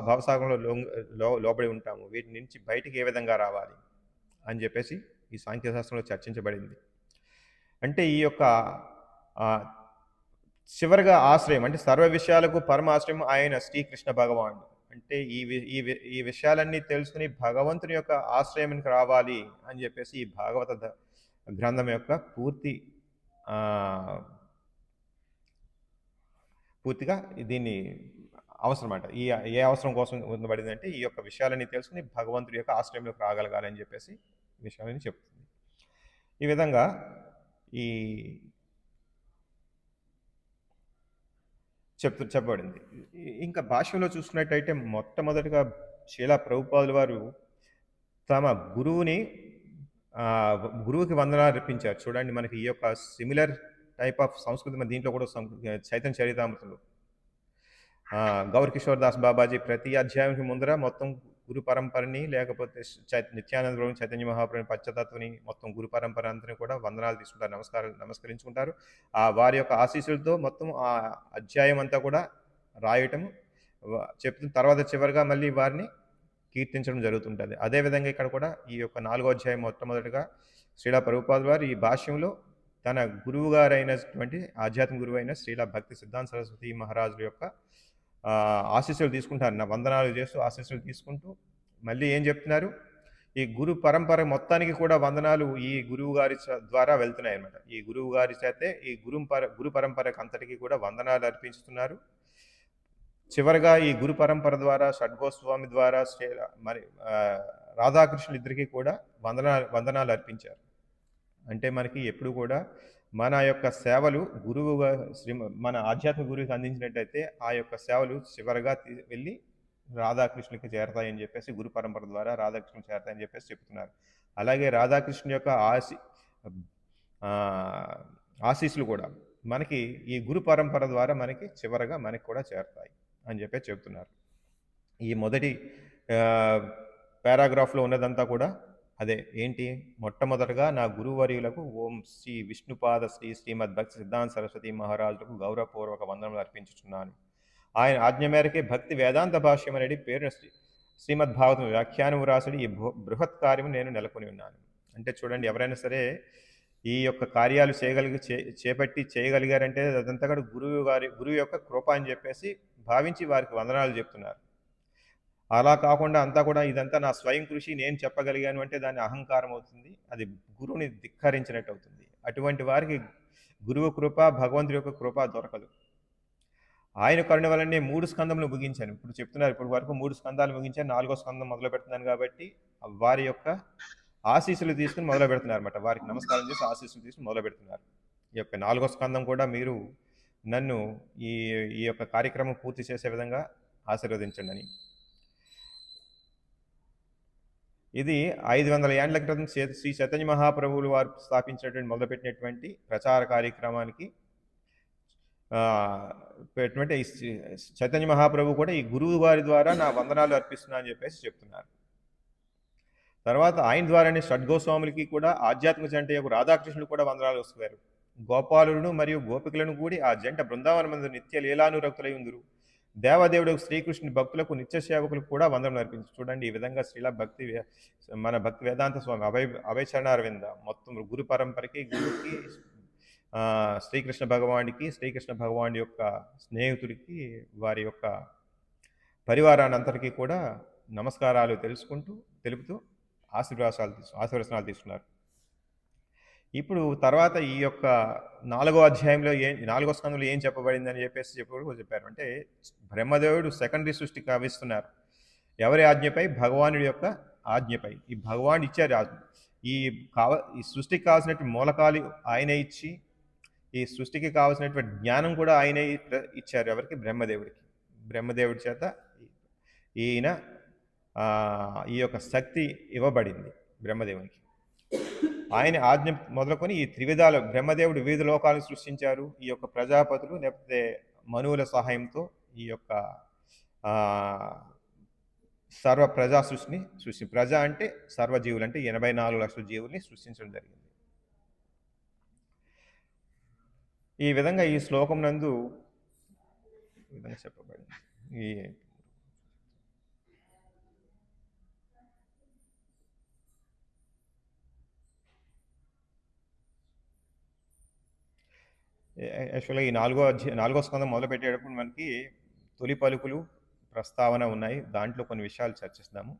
భావసాగంలో లోబడి ఉంటాము, వీటి నుంచి బయటికి ఏ విధంగా రావాలి అని చెప్పేసి ఈ సాంఖ్యశాస్త్రంలో చర్చించబడింది. అంటే ఈ యొక్క చివరిగా ఆశ్రయం అంటే సర్వ విషయాలకు పరమాశ్రయం ఆయన శ్రీకృష్ణ భగవానుడు. అంటే ఈ విషయాలన్నీ తెలుసుకుని భగవంతుని యొక్క ఆశ్రయానికి రావాలి అని చెప్పేసి ఈ భాగవత గ్రంథం యొక్క పూర్తిగా దీన్ని అవసరం అంట. ఏ అవసరం కోసం ఉండబడింది అంటే ఈ యొక్క విషయాలన్నీ తెలుసుకుని భగవంతుడి యొక్క ఆశ్రయంలోకి రాగలగాలి అని చెప్పేసి విషయాలని చెప్తుంది. ఈ విధంగా చెప్పబడింది. ఇంకా భాష్యంలో చూసుకున్నట్టయితే మొట్టమొదటిగా శ్రీలా ప్రభుపాదుల వారు తమ గురువుకి వందనాలు అర్పించారు. చూడండి మనకి ఈ యొక్క సిమిలర్ టైప్ ఆఫ్ సంస్కృతి మన దీంట్లో కూడా చైతన్య చరితామృతంలో గౌర్ కిషోర్ దాస్ బాబాజీ ప్రతి అధ్యాయానికి ముందర మొత్తం గురు పరంపరని లేకపోతే నిత్యానంద చైతన్య మహాప్రభు పశ్చతత్వని మొత్తం గురు పరంపర అంతా కూడా వందనాలు తీసుకుంటారు, నమస్కరించుకుంటారు. వారి యొక్క ఆశీస్సులతో మొత్తం ఆ అధ్యాయం అంతా కూడా రాయటం చెప్తున్న తర్వాత చివరిగా మళ్ళీ వారిని కీర్తించడం జరుగుతుంటుంది. అదేవిధంగా ఇక్కడ కూడా ఈ యొక్క 4వ అధ్యాయం మొట్టమొదటిగా శ్రీలా ప్రభుపాదుల వారు ఈ భాష్యంలో తన గురువు గారైనటువంటి ఆధ్యాత్మిక గురువు అయిన శ్రీలా భక్తి సిద్ధాంత సరస్వతి మహారాజుల యొక్క ఆశీస్సులు తీసుకుంటారు. నా వందనాలు చేస్తూ ఆశీస్సులు తీసుకుంటూ మళ్ళీ ఏం చెప్తున్నారు? ఈ గురు పరంపర మొత్తానికి కూడా వందనాలు ఈ గురువు గారి ద్వారా వెళ్తున్నాయన్నమాట. ఈ గురువు గారి చేతే ఈ గురు పరంపరకు అంతటికి కూడా వందనాలు అర్పించుతున్నారు. చివరగా ఈ గురు పరంపర ద్వారా షడ్గోస్వామి ద్వారా మరి రాధాకృష్ణులు ఇద్దరికీ కూడా వందనాలు అర్పించారు. అంటే మనకి ఎప్పుడు కూడా మన యొక్క సేవలు గురువుగా మన ఆధ్యాత్మిక గురువుకి అందించినట్టయితే ఆ యొక్క సేవలు చివరగా వెళ్ళి రాధాకృష్ణునికి చేరతాయని చెప్పేసి గురు పరంపర ద్వారా రాధాకృష్ణునికి చేరతాయని చెప్పేసి చెప్తున్నారు. అలాగే రాధాకృష్ణుని యొక్క ఆశీస్సులు కూడా మనకి ఈ గురు పరంపర ద్వారా మనకి చివరగా మనకి కూడా చేరతాయి అని చెప్పేసి చెప్తున్నారు. ఈ మొదటి పారాగ్రాఫ్లో ఉన్నదంతా కూడా అదే ఏంటి? మొట్టమొదటగా నా గురువర్యులకు ఓం శ్రీ విష్ణుపాద శ్రీమద్ భక్తి సిద్ధాంత సరస్వతి మహారాజులకు గౌరవపూర్వక వందనములు అర్పించుచున్నాను. ఆయన ఆజ్ఞ మేరకే భక్తి వేదాంత భాష్యం అనేది పేరున శ్రీమద్ భాగవతం వ్యాఖ్యానం రాసుడి ఈ బృహత్ కార్యం నేను నెలకొని ఉన్నాను. అంటే చూడండి, ఎవరైనా సరే ఈ యొక్క కార్యాలు చేపట్టి చేయగలిగారంటే అదంతా కూడా గురువు యొక్క కృప అని చెప్పేసి భావించి వారికి వందనాలు చెప్తున్నారు. అలా కాకుండా అంతా కూడా ఇదంతా నా స్వయం కృషి, నేను చెప్పగలిగాను అంటే దాన్ని అహంకారం అవుతుంది, అది గురువుని ధిక్కరించినట్టు అవుతుంది. అటువంటి వారికి గురువు కృప, భగవంతుడి యొక్క కృప దొరకదు. ఆయన కరుణ వల్లనే 3 స్కందములు ముగించాను. ఇప్పుడు చెప్తున్నారు, ఇప్పుడు వరకు 3 స్కందాలు ముగించాను, 4వ స్కందం మొదలు పెడుతున్నాను. కాబట్టి వారి యొక్క ఆశీస్సులు తీసుకుని మొదలు పెడుతున్నారు అనమాట. వారికి నమస్కారం చేసి ఆశీస్సులు తీసుకుని మొదలు పెడుతున్నారు. ఈ యొక్క 4వ స్కందం కూడా మీరు నన్ను ఈ యొక్క కార్యక్రమం పూర్తి చేసే విధంగా ఆశీర్వదించండి అని. ఇది 500 ఏండ్ల క్రితం శ్రీ చైతన్య మహాప్రభువులు వారు స్థాపించినటువంటి మొదలుపెట్టినటువంటి ప్రచార కార్యక్రమానికి పెట్టినటువంటి చైతన్య మహాప్రభు కూడా ఈ గురువు వారి ద్వారా నా వందనాలు అర్పిస్తున్నా అని చెప్పేసి చెప్తున్నారు. తర్వాత ఆయన ద్వారానే షడ్గోస్వాములకి కూడా ఆధ్యాత్మిక జంట యొక్క రాధాకృష్ణులు కూడా వందనాలు వస్తున్నారు. గోపాలులను మరియు గోపికలను కూడి ఆ జంట బృందావనమందు నిత్య లీలానురక్తులై ఉందురు. దేవదేవుడు శ్రీకృష్ణుని భక్తులకు నిత్య సేవకులకు కూడా వందనం అర్పించు. చూడండి, ఈ విధంగా మన భక్తి వేదాంత స్వామి అభయచరణారవింద మొత్తం గురు పరంపరకి, గురువుకి, శ్రీకృష్ణ భగవానుడి యొక్క స్నేహితుడికి, వారి యొక్క పరివారాన్ని అంతటికీ కూడా నమస్కారాలు తెలుపుతూ ఆశీర్వచనాలు తీసుకున్నారు. ఇప్పుడు తర్వాత ఈ యొక్క 4వ అధ్యాయంలో 4వ స్కందంలో ఏం చెప్పబడిందని చెప్పారు అంటే బ్రహ్మదేవుడు సెకండరీ సృష్టి కావిస్తున్నారు. ఎవరి ఆజ్ఞపై? భగవానుడి యొక్క ఆజ్ఞపై. ఈ భగవానుడు ఇచ్చారు ఆజ్ఞ. ఈ సృష్టికి కావాల్సినటువంటి మూలకాలు ఆయనే ఇచ్చి, ఈ సృష్టికి కావాల్సినటువంటి జ్ఞానం కూడా ఆయనే ఇచ్చారు. ఎవరికి? బ్రహ్మదేవుడి చేత ఈయన ఈ యొక్క శక్తి ఇవ్వబడింది బ్రహ్మదేవునికి. ఆయన ఆజ్ఞ మొదలుకొని ఈ త్రివిధాలు బ్రహ్మదేవుడు వివిధ లోకాలను సృష్టించారు. ఈ యొక్క ప్రజాపతులు లేకపోతే మనువుల సహాయంతో ఈ యొక్క సర్వ ప్రజా సృష్టి ప్రజ అంటే సర్వజీవులు, అంటే 84 లక్షల జీవుల్ని సృష్టించడం జరిగింది. ఈ విధంగా ఈ శ్లోకం నందు ఈ విధంగా చెప్పబడింది. యాక్చువల్గా ఈ 4వ స్కందం మొదలు పెట్టేటప్పుడు మనకి తొలి పలుకులు ప్రస్తావన ఉన్నాయి. దాంట్లో కొన్ని విషయాలు చర్చిస్తాము.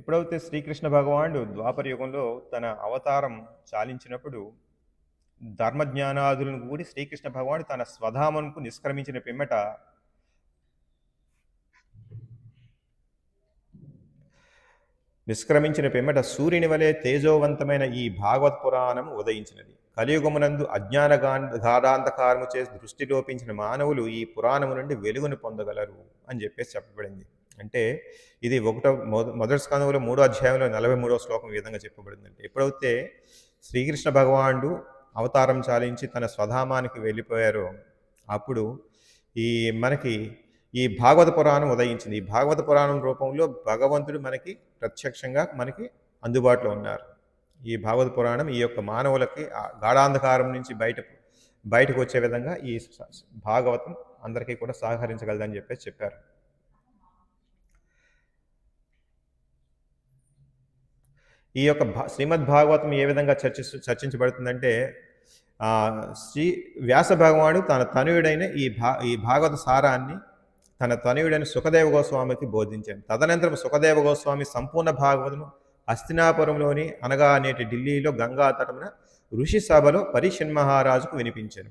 ఎప్పుడైతే శ్రీకృష్ణ భగవానుడు ద్వాపర యుగంలో తన అవతారం చాలించినప్పుడు ధర్మజ్ఞానాదులను కూడి శ్రీకృష్ణ భగవానుడు తన స్వధామమునకు నిష్క్రమించిన పిమ్మట సూర్యుని వలె తేజోవంతమైన ఈ భాగవత్ పురాణం ఉదయించినది. కలియుగమునందు అజ్ఞాన గాఢాంధకారము చేసి దృష్టి లోపించిన మానవులు ఈ పురాణము నుండి వెలుగును పొందగలరు అని చెప్పేసి చెప్పబడింది. అంటే ఇది మొదటి స్కందంలో 3వ అధ్యాయంలో 43వ శ్లోకం ఈ విధంగా చెప్పబడిందంటే, ఎప్పుడైతే శ్రీకృష్ణ భగవానుడు అవతారం చాలించి తన స్వధామానికి వెళ్ళిపోయారో అప్పుడు మనకి ఈ భాగవత పురాణం ఉదయించింది. ఈ భాగవత పురాణం రూపంలో భగవంతుడు మనకి ప్రత్యక్షంగా మనకి అందుబాటులో ఉన్నారు. ఈ భాగవత పురాణం ఈ యొక్క మానవులకి గాఢాంధకారం నుంచి బయటకు వచ్చే విధంగా ఈ భాగవతం అందరికీ కూడా సహకరించగలదని చెప్పేసి చెప్పారు. ఈ యొక్క శ్రీమద్ భాగవతం ఏ విధంగా చర్చించబడుతుందంటే శ్రీ వ్యాస భగవానుడు తన తనయుడైన ఈ భాగవత సారాన్ని తన తనయుడైన సుఖదేవ గోస్వామికి బోధించాడు. తదనంతరం సుఖదేవ గోస్వామి సంపూర్ణ భాగవతను హస్తినాపురంలోని అనగా నేటి ఢిల్లీలో గంగా తటమున ఋషి సభలో పరీక్షన్ మహారాజుకు వినిపించాను.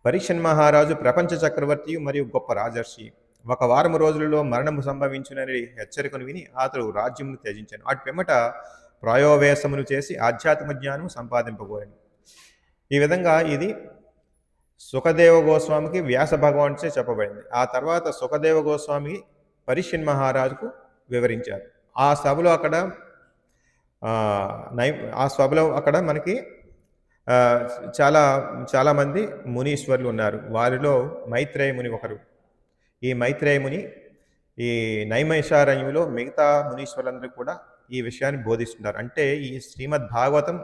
పరీక్షన్ మహారాజు ప్రపంచ చక్రవర్తి మరియు గొప్ప రాజర్షి. ఒక వారం రోజులలో మరణము సంభవించునని హెచ్చరికను విని అతడు రాజ్యమును త్యజించాను. అటు పిమ్మట ప్రాయోవేశమును చేసి ఆధ్యాత్మిక జ్ఞానం సంపాదింపగోరాను. ఈ విధంగా ఇది సుఖదేవ గోస్వామికి వ్యాస భగవానుచే చెప్పబడింది. ఆ తర్వాత సుఖదేవ గోస్వామి పరీక్షన్ మహారాజుకు వివరించారు. ఆ సభలో అక్కడ మనకి చాలామంది మునీశ్వరులు ఉన్నారు. వారిలో మైత్రేయ ముని ఒకరు. ఈ మైత్రేయ ముని ఈ నైమిషారణ్యంలో మిగతా మునీశ్వరులందరూ కూడా ఈ విషయాన్ని బోధిస్తున్నారు. అంటే ఈ శ్రీమద్ భాగవతం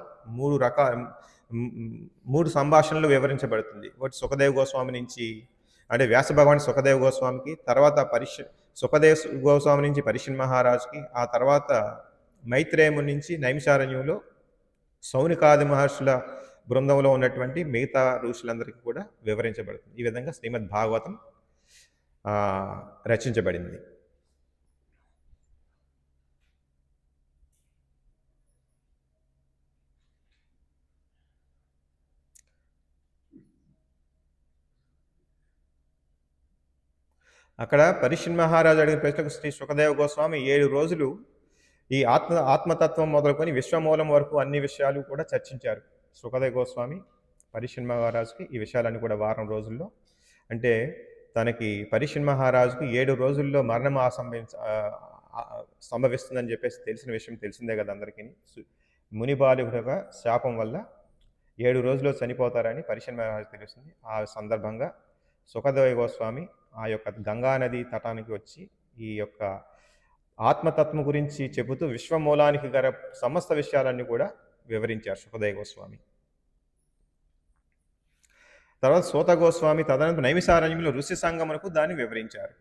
మూడు సంభాషణలు వివరించబడుతుంది. ఒకటి సుఖదేవ గోస్వామి నుంచి, అంటే వ్యాస భగవాన్ సుఖదేవ గోస్వామికి, తర్వాత సుఖదేవ గోస్వామి నుంచి పరీక్షన్ మహారాజుకి, ఆ తర్వాత మైత్రేయము నుంచి నైమిషారణ్యంలో సౌనికాది మహర్షుల బృందంలో ఉన్నటువంటి మిగతా ఋషులందరికీ కూడా వివరించబడుతుంది. ఈ విధంగా శ్రీమద్ భాగవతం రచించబడింది. అక్కడ పరీక్షన్ మహారాజు అడిగిన ప్రశ్నకు శ్రీ సుఖదేవ గోస్వామి 7 రోజులు ఈ ఆత్మతత్వం మొదలుకొని విశ్వమూలం వరకు అన్ని విషయాలు కూడా చర్చించారు. సుఖదేవ గోస్వామి పరీక్షన్ మహారాజుకి ఈ విషయాలన్నీ కూడా వారం రోజుల్లో, అంటే తనకి పరీక్షన్ మహారాజుకి 7 రోజుల్లో మరణం సంభవిస్తుందని చెప్పేసి తెలిసిన విషయం తెలిసిందే కదా అందరికీ. ముని బాలుగుగా శాపం వల్ల 7 రోజుల్లో చనిపోతారని పరీక్షన్ మహారాజు తెలుస్తుంది. ఆ సందర్భంగా సుఖదేవ గోస్వామి ఆ యొక్క గంగా నది తటానికి వచ్చి ఈ యొక్క ఆత్మతత్వం గురించి చెబుతూ విశ్వమూలానికి గల సమస్త విషయాలన్నీ కూడా వివరించారు సుఖదేవ గోస్వామి. తర్వాత సూత గోస్వామి తదనంతరం నైమిషారణ్యంలో ఋషి సంగమునకు దాన్ని వివరించారు.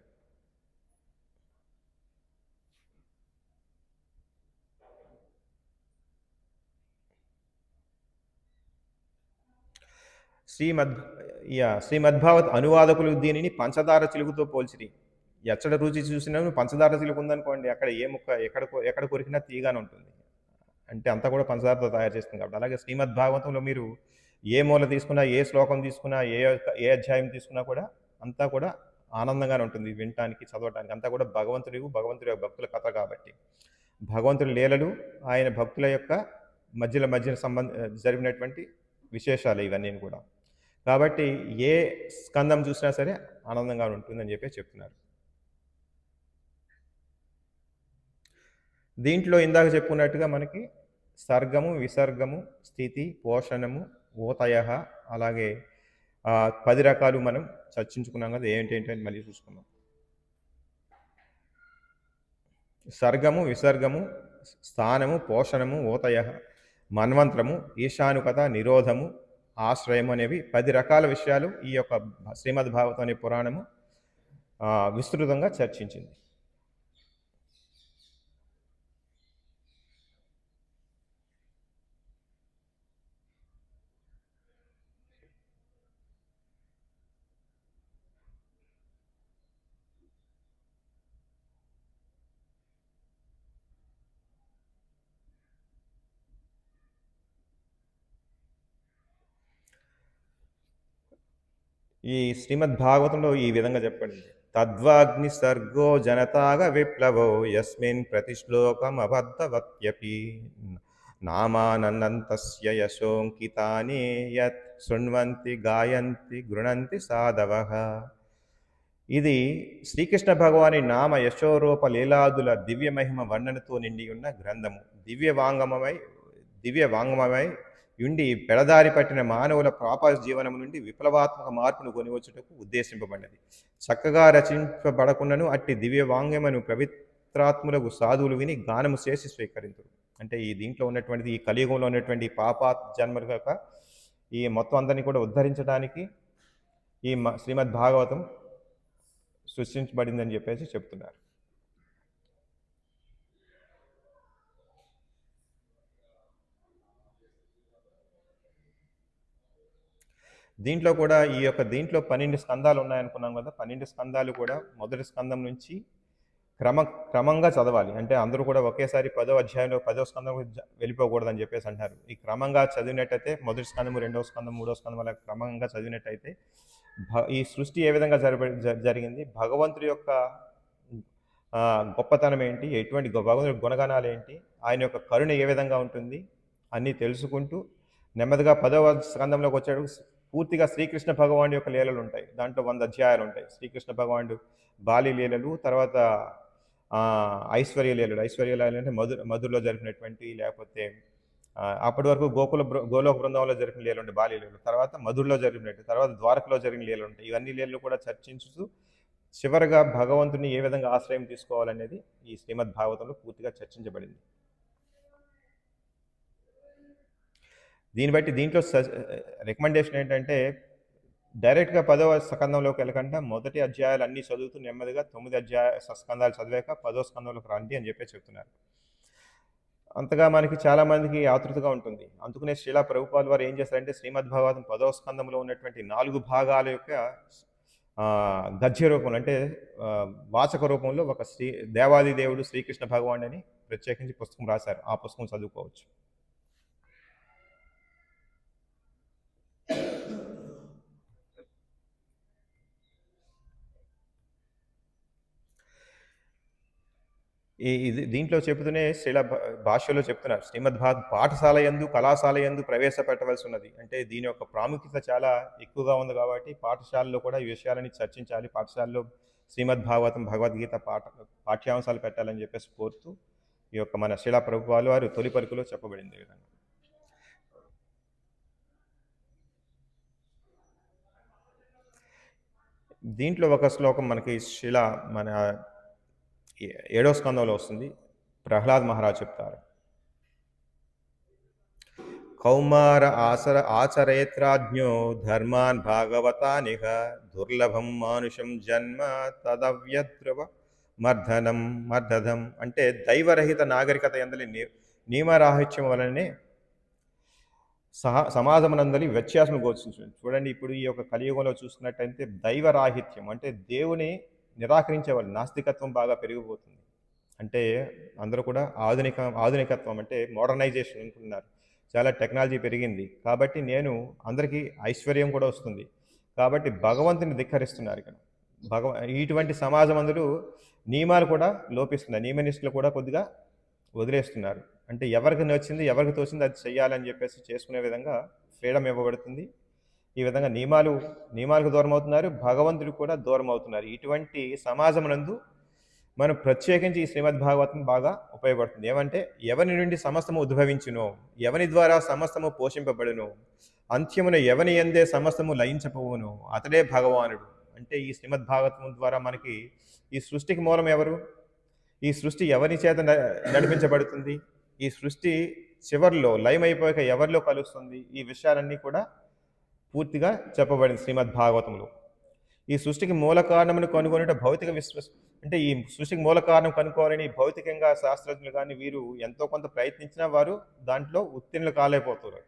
శ్రీమద్భాగవత్ అనువాదకులు దీనిని పంచదార చిలుకుతో పోల్చిరి. ఎచ్చడ రుచి చూసినా పంచదార చిలుకు ఉందనుకోండి, అక్కడ ఏ ముక్క ఎక్కడ కొరికినా తీగానే ఉంటుంది. అంటే అంతా కూడా పంచదారతో తయారు చేస్తుంది కాబట్టి. అలాగే శ్రీమద్భాగవతంలో మీరు ఏ మూల తీసుకున్నా, ఏ శ్లోకం తీసుకున్నా, ఏ అధ్యాయం తీసుకున్నా కూడా అంతా కూడా ఆనందంగానే ఉంటుంది వినటానికి, చదవటానికి. అంతా కూడా భగవంతుడి యొక్క భక్తుల కథ కాబట్టి, భగవంతుడి లీలలు, ఆయన భక్తుల యొక్క మధ్యన జరిగినటువంటి విశేషాలు ఇవన్నీ కూడా. కాబట్టి ఏ స్కందం చూసినా సరే ఆనందంగా ఉంటుందని చెప్పి చెప్తున్నారు. దీంట్లో ఇందాక చెప్పుకున్నట్టుగా మనకి సర్గము, విసర్గము, స్థితి, పోషణము, ఓతయ, అలాగే 10 రకాలు మనం చర్చించుకున్నాం కదా. ఏంటంటే మళ్ళీ చూసుకున్నాం. సర్గము, విసర్గము, స్థానము, పోషణము, ఓతయ, మన్వంతరము, ఈశానుకత, నిరోధము, ఆశ్రయం అనేవి 10 రకాల విషయాలు ఈ యొక్క శ్రీమద్ భాగవతం అనే పురాణము విస్తృతంగా చర్చించింది. ఈ శ్రీమద్ భాగవతంలో ఈ విధంగా చెప్పబడింది. తద్వాగ్ని సర్గో జనతాగ విప్లవో యస్మిన్ ప్రతిశ్లోకం అబద్ధవత్యపి నామానంతస్య యశోంకితాని యత్ శృణ్వంతి గాయంతి గృణంతి సాధవః. ఇది శ్రీకృష్ణ భగవాని నామ యశోరూప లీలాదుల దివ్య మహిమ వర్ణనతో నిండి ఉన్న గ్రంథము. దివ్య వాంగమమై ఉండి పెడదారి పట్టిన మానవుల పాప జీవనం నుండి విప్లవాత్మక మార్పును కొనివచ్చుటకు ఉద్దేశింపబడినది. చక్కగా రచింపబడకుండాను అట్టి దివ్య వాంగ్యమును పవిత్రాత్ములకు సాధువులు విని గానము చేసి స్వీకరించరు. అంటే ఈ దీంట్లో ఉన్నటువంటిది, ఈ కలియుగంలో ఉన్నటువంటి పాపాత్ జన్మలు కాక ఈ మొత్తం అందరినీ కూడా ఉద్ధరించడానికి ఈ శ్రీమద్ భాగవతం సృష్టించబడిందని చెప్పేసి చెప్తున్నారు. దీంట్లో కూడా దీంట్లో 12 స్కందాలు ఉన్నాయనుకున్నాం కదా. 12 స్కందాలు కూడా మొదటి స్కందం నుంచి క్రమంగా చదవాలి. అంటే అందరూ కూడా ఒకేసారి 10వ అధ్యాయంలో 10వ స్కందం వెళ్ళిపోకూడదని చెప్పేసి అంటారు. ఈ క్రమంగా చదివినట్టయితే మొదటి స్కందము, రెండవ స్కందం, మూడవ స్కందం అలా క్రమంగా చదివినట్టయితే ఈ సృష్టి ఏ విధంగా జరిగింది, భగవంతుడి యొక్క గొప్పతనం ఏంటి, ఎటువంటి భగవంతుడి గుణగణాలు ఏంటి, ఆయన యొక్క కరుణ ఏ విధంగా ఉంటుంది అన్నీ తెలుసుకుంటూ నెమ్మదిగా 10వ స్కందంలోకి వచ్చాడు. పూర్తిగా శ్రీకృష్ణ భగవానుడి యొక్క లీలలు ఉంటాయి. దాంట్లో 100 అధ్యాయాలు ఉంటాయి. శ్రీకృష్ణ భగవానుడు బాలి లీలలు, తర్వాత ఐశ్వర్య లీలలు. ఐశ్వర్య లీలలు అంటే మధురలో జరిపినటువంటి, లేకపోతే అప్పటి వరకు గోలోక బృందంలో జరిపిన లీలలు ఉంటాయి బాలి లీలలు, తర్వాత మధురలో జరిపినట్టు, తర్వాత ద్వారకలో జరిగిన లీలలు ఉంటాయి. ఇవన్నీ లీలలు కూడా చర్చించుతూ చివరగా భగవంతుని ఏ విధంగా ఆశ్రయం తీసుకోవాలనేది ఈ శ్రీమద్ భాగవతంలో పూర్తిగా చర్చించబడింది. దీన్ని బట్టి దీంట్లో రికమెండేషన్ ఏంటంటే డైరెక్ట్గా 10వ స్కందంలోకి వెళ్ళకుండా మొదటి అధ్యాయాలు అన్నీ చదువుతూ నెమ్మదిగా 9 స్కందాలు చదివాక 10వ స్కందంలోకి రండి అని చెప్పి చెప్తున్నారు. అంతగా మనకి చాలామందికి ఆతృతగా ఉంటుంది. అందుకనే శ్రీలా ప్రభుపాల్ వారు ఏం చేస్తారంటే శ్రీమద్ భాగవతం 10వ స్కందంలో ఉన్నటువంటి 4 భాగాల యొక్క గద్య రూపంలో, అంటే వాచక రూపంలో ఒక దేవాది దేవుడు శ్రీకృష్ణ భగవాన్ అని ప్రత్యేకించి పుస్తకం రాశారు. ఆ పుస్తకం చదువుకోవచ్చు. దీంట్లో చెబుతూనే శ్రీల భాష్యలో చెప్తున్నారు, శ్రీమద్ పాఠశాల యందు కళాశాల యందు ప్రవేశపెట్టవలసి ఉన్నది. అంటే దీని యొక్క ప్రాముఖ్యత చాలా ఎక్కువగా ఉంది కాబట్టి పాఠశాలలో కూడా ఈ విషయాలని చర్చించాలి. పాఠశాలలో శ్రీమద్ భాగవతం, భగవద్గీత పాఠ్యాంశాలు పెట్టాలని చెప్పేసి కోరుతూ ఈ యొక్క మన శ్రీలా ప్రభుపాల్ వారు తొలి పలుకులో చెప్పబడింది ఈ విధంగా. దీంట్లో ఒక శ్లోకం మనకి మన 7వ స్కందంలో వస్తుంది. ప్రహ్లాద్ మహారాజ్ చెప్తారు, కౌమార ఆచరేత్రాజ్ఞో ధర్మాన్ భాగవతానిహ దుర్లభం మానుషం జన్మ తదవ్యద్రవ మర్ధదం. అంటే దైవరహిత నాగరికత ఎందలి నియమరాహిత్యం వలనే సమాజమునందలి వ్యత్యాసం గోచరించింది. చూడండి, ఇప్పుడు ఈ యొక్క కలియుగంలో చూసుకున్నట్టయితే దైవరాహిత్యం అంటే దేవుని నిరాకరించే వాళ్ళు, నాస్తికత్వం బాగా పెరిగిపోతుంది. అంటే అందరూ కూడా ఆధునికత్వం అంటే మోడర్నైజేషన్ అనుకుంటున్నారు. చాలా టెక్నాలజీ పెరిగింది కాబట్టి అందరికీ ఐశ్వర్యం కూడా వస్తుంది కాబట్టి భగవంతుని ధిక్కరిస్తున్నారు. ఇక్కడ ఇటువంటి సమాజం అందరూ నియమాలు కూడా లోపిస్తున్నారు. నియమనిష్ఠులు కూడా కొద్దిగా వదిలేస్తున్నారు. అంటే ఎవరికి నచ్చింది, ఎవరికి తోచింది అది చెయ్యాలని చెప్పేసి చేసుకునే విధంగా ఫ్రీడమ్ ఇవ్వబడుతుంది. ఈ విధంగా నియమాలకు దూరం అవుతున్నారు, భగవంతుడికి కూడా దూరం అవుతున్నారు. ఇటువంటి సమాజమునందు మనం ప్రత్యేకించి ఈ శ్రీమద్ భాగవతం బాగా ఉపయోగపడుతుంది. ఏమంటే ఎవరి నుండి సమస్తము ఉద్భవించునో, ఎవని ద్వారా సమస్తము పోషింపబడును, అంత్యమున ఎవని ఎందే సమస్తము లయించపోవును, అతడే భగవానుడు. అంటే ఈ శ్రీమద్ భాగవతం ద్వారా మనకి ఈ సృష్టికి మూలం ఎవరు, ఈ సృష్టి ఎవరి చేత నడిపించబడుతుంది, ఈ సృష్టి చివరిలో లయమైపోయాక ఎవరిలో కలుస్తుంది, ఈ విషయాలన్నీ కూడా పూర్తిగా చెప్పబడింది శ్రీమద్ భాగవతంలో. ఈ సృష్టికి మూల కారణమును కనుగొనుట భౌతిక అంటే ఈ సృష్టికి మూల కారణం కనుక్కోవాలని భౌతికంగా శాస్త్రజ్ఞులు కానీ వీరు ఎంతో కొంత ప్రయత్నించినా వారు దాంట్లో ఉత్తీర్ణులు కాలేకపోతున్నారు.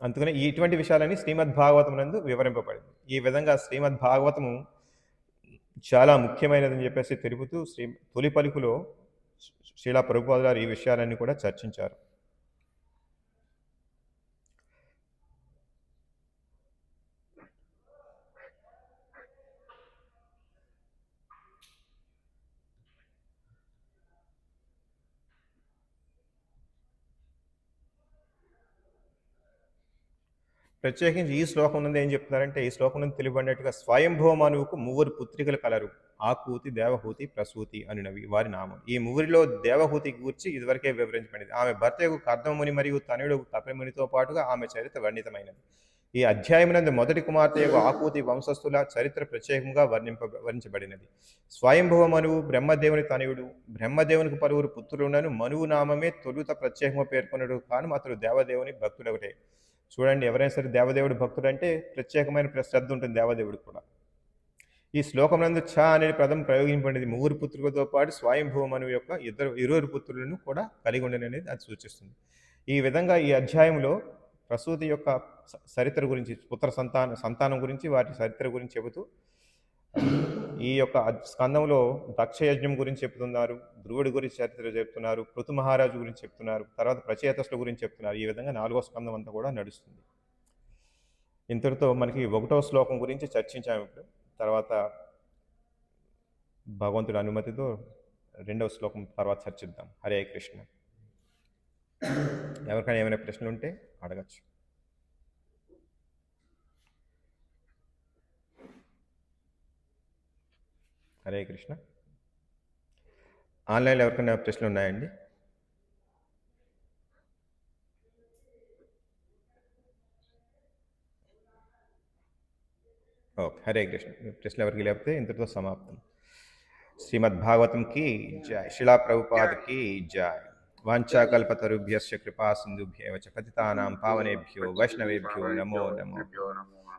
అందుకనే ఇటువంటి విషయాలని శ్రీమద్ భాగవతం నందు వివరింపబడింది. ఈ విధంగా శ్రీమద్ భాగవతము చాలా ముఖ్యమైనదని చెప్పేసి తెలుపుతూ తొలి పలుకులో శ్రీలా ప్రభుపాదులు గారు ఈ విషయాలన్నీ కూడా చర్చించారు. ప్రత్యేకించి ఈ శ్లోకం నుండి ఏం చెప్తున్నారంటే, ఈ శ్లోకం నుండి తెలియబడినట్టుగా స్వయంభవ మనువుకు 3 పుత్రికలు కలరు, ఆకూతి, దేవహూతి, ప్రసూతి అనునవి వారి నామం. ఈ 3లో దేవహూతి గూర్చి ఇదివరకే వివరించబడింది. ఆమె భర్తకు కర్దముని మరియు తనయుడు కపిమునితో పాటుగా ఆమె చరిత్ర వర్ణితమైనది. ఈ అధ్యాయమునందు మొదటి కుమార్తె యొక్క ఆకూతి వంశస్థుల చరిత్ర ప్రత్యేకంగా వర్ణించబడినది. స్వయంభవ మనువు బ్రహ్మదేవుని తనయుడు. బ్రహ్మదేవునికి పలువురు పుత్రులున్నను మనువు నామమే తొలుత ప్రత్యేకంగా పేర్కొనడు కాను అతడు దేవదేవుని భక్తుడొకటే. చూడండి, ఎవరైనా సరే దేవదేవుడి భక్తుడు అంటే ప్రత్యేకమైన శ్రద్ధ ఉంటుంది దేవదేవుడికి కూడా. ఈ శ్లోకమునందు ఛ అనే పదం ప్రయోగింపబడినది ముగ్గురు పుత్రులతో పాటు స్వయంభవ మనువు యొక్క ఇరువురు పుత్రులను కూడా కలిగి ఉండననేది అది సూచిస్తుంది. ఈ విధంగా ఈ అధ్యాయంలో ప్రసూతి యొక్క చరిత్ర గురించి, పుత్ర సంతానం గురించి, వాటి చరిత్ర గురించి చెబుతూ ఈ యొక్క స్కందంలో దక్ష యజ్ఞం గురించి చెప్తున్నారు, ధ్రువుడి గురించి చరిత్ర చెప్తున్నారు, పృథు మహారాజు గురించి చెప్తున్నారు, తర్వాత ప్రచేతసుల గురించి చెప్తున్నారు. ఈ విధంగా 4వ స్కందం అంతా కూడా నడుస్తుంది. ఇంతటితో మనకి 1వ శ్లోకం గురించి చర్చించాము. ఇప్పుడు తర్వాత భగవంతుడి అనుమతితో 2వ శ్లోకం తర్వాత చర్చిద్దాం. హరే కృష్ణ. ఎవరికైనా ఏమైనా ప్రశ్నలు ఉంటే అడగచ్చు. హరే కృష్ణ. ఆన్లైన్లో ఎవరికైనా ప్రశ్నలు ఉన్నాయండి? ఓకే, హరే కృష్ణ. ప్రశ్నలు ఎవరికి లేకపోతే ఇంతటితో సమాప్తం. శ్రీమద్భాగవతం की जय. शिला प्रभुपाद की जय. वाञ्छाकल्पतरुभ्यश्च कृपा सिन्धुभ्येव च पतितानां पावनेभ्यो वैष्णवेभ्यो नमो नमो.